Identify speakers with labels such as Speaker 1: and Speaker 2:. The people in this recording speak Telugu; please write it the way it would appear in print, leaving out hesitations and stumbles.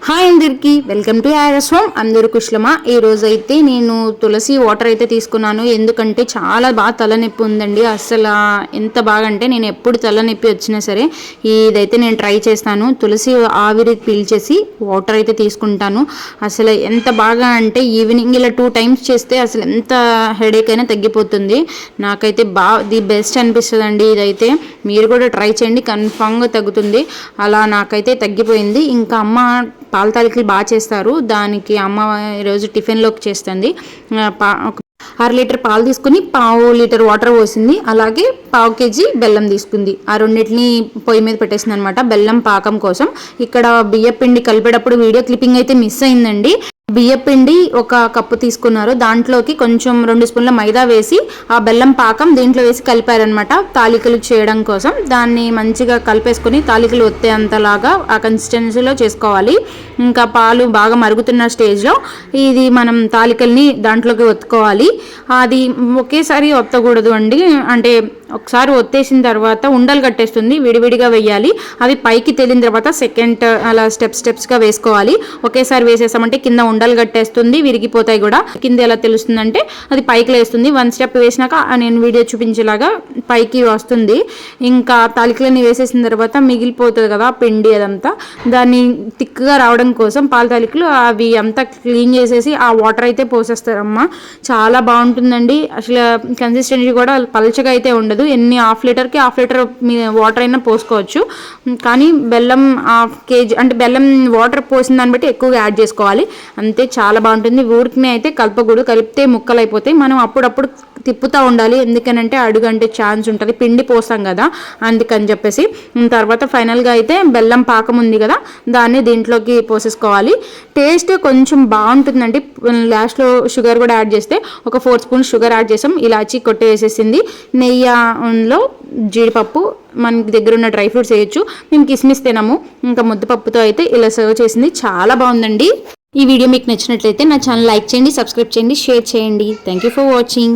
Speaker 1: హాయ్ అందరికీ వెల్కమ్ టు ఆర్ఎస్ హోమ్. అందరూ కుశలమా? ఈ రోజు అయితే నేను తులసి వాటర్ అయితే తీసుకున్నాను. ఎందుకంటే చాలా బాగా తలనొప్పి ఉందండి. అసలు ఎంత బాగా అంటే నేను ఎప్పుడు తలనొప్పి వచ్చినా సరే ఇదైతే నేను ట్రై చేస్తాను. తులసి ఆవిరి పీల్చేసి వాటర్ అయితే తీసుకుంటాను. అసలు ఎంత బాగా అంటే ఈవినింగ్ ఇలా 2 times చేస్తే అసలు ఎంత హెడేక్ అయినా తగ్గిపోతుంది. నాకైతే ది బెస్ట్ అనిపిస్తుందండి. ఇదైతే మీరు కూడా ట్రై చేయండి, కన్ఫామ్గా తగ్గుతుంది. అలా నాకైతే తగ్గిపోయింది. ఇంకా అమ్మ పాల తాలికలు బాగా చేస్తారు. దానికి అమ్మ ఈరోజు టిఫిన్లోకి చేస్తుంది. 1/2 లీటర్ పాలు తీసుకుని 1/2 లీటర్ వాటర్ పోసింది. అలాగే 1/2 kg బెల్లం తీసుకుంది. ఆ రెండింటిని పొయ్యి మీద పెట్టేసింది అనమాట బెల్లం పాకం కోసం. ఇక్కడ బియ్యపిండి కలిపేటప్పుడు వీడియో క్లిప్పింగ్ అయితే మిస్ అయిందండి. బియ్యపిండి 1 కప్పు తీసుకున్నారు. దాంట్లోకి కొంచెం 2 స్పూన్ల మైదా వేసి ఆ బెల్లం పాకం దీంట్లో వేసి కలిపారనమాట తాలికలు చేయడం కోసం. దాన్ని మంచిగా కలిపేసుకొని తాలికలు ఒత్తేంతలాగా ఆ కన్సిస్టెన్సీలో చేసుకోవాలి. ఇంకా పాలు బాగా మరుగుతున్న స్టేజ్లో ఇది మనం తాలికల్ని దాంట్లోకి ఒత్తుకోవాలి. అది ఒకేసారి ఒత్తకూడదు అండి. అంటే ఒకసారి ఒత్తేసిన తర్వాత ఉండలు కట్టేస్తుంది. విడివిడిగా వేయాలి. అవి పైకి తేలిన తర్వాత సెకండ్ అలా స్టెప్స్గా వేసుకోవాలి. ఒకేసారి వేసేసామంటే కింద ఉండలు కట్టేస్తుంది, విరిగిపోతాయి కూడా. కింద ఎలా తెలుస్తుందంటే అది పైకి లేస్తుంది. 1 స్టెప్ వేసినాక నేను వీడియో చూపించేలాగా పైకి వస్తుంది. ఇంకా తాలికలని వేసేసిన తర్వాత మిగిలిపోతుంది కదా పిండి, అదంతా దాన్ని థిక్గా రావడం కోసం పాల తాలికలు అవి అంతా క్లీన్ చేసేసి ఆ వాటర్ అయితే పోసేస్తారమ్మ. చాలా బాగుంటుందండి. అసలు కన్సిస్టెన్సీ కూడా పలచగా అయితే ఉండదు. ఎన్ని 1/2 లీటర్కి 1/2 లీటర్ వాటర్ అయినా పోసుకోవచ్చు. కానీ బెల్లం 1/2 kg అంటే బెల్లం వాటర్ పోసిన దాన్ని బట్టి ఎక్కువగా యాడ్ చేసుకోవాలి. అంతే, చాలా బాగుంటుంది. ఊరికి అయితే కలపకూడదు, కలిపితే ముక్కలు అయిపోతాయి. మనం అప్పుడప్పుడు తిప్పుతూ ఉండాలి. ఎందుకనంటే అడుగంటే ఛాన్స్ ఉంటుంది, పిండి పోస్తాం కదా, అందుకని చెప్పేసి. తర్వాత ఫైనల్గా అయితే బెల్లం పాకం ఉంది కదా, దాన్ని దీంట్లోకి పోసేసుకోవాలి. టేస్ట్ కొంచెం బాగుంటుందండి. లాస్ట్లో షుగర్ కూడా యాడ్ చేస్తే ఒక 4 స్పూన్స్ షుగర్ యాడ్ చేసాం. ఇలాచి కొట్టి వేసేసింది. నెయ్యిలో జీడిపప్పు, మనకి దగ్గర ఉన్న డ్రై ఫ్రూట్స్ వేయచ్చు. మేము కిస్మిస్ తినము. ఇంకా ముద్దపప్పుతో అయితే ఇలా సర్వ్ చేసింది. చాలా బాగుందండి. ఈ వీడియో మీకు నచ్చినట్లయితే నా ఛానల్ లైక్ చేయండి, సబ్స్క్రైబ్ చేయండి, షేర్ చేయండి. Thank you for watching.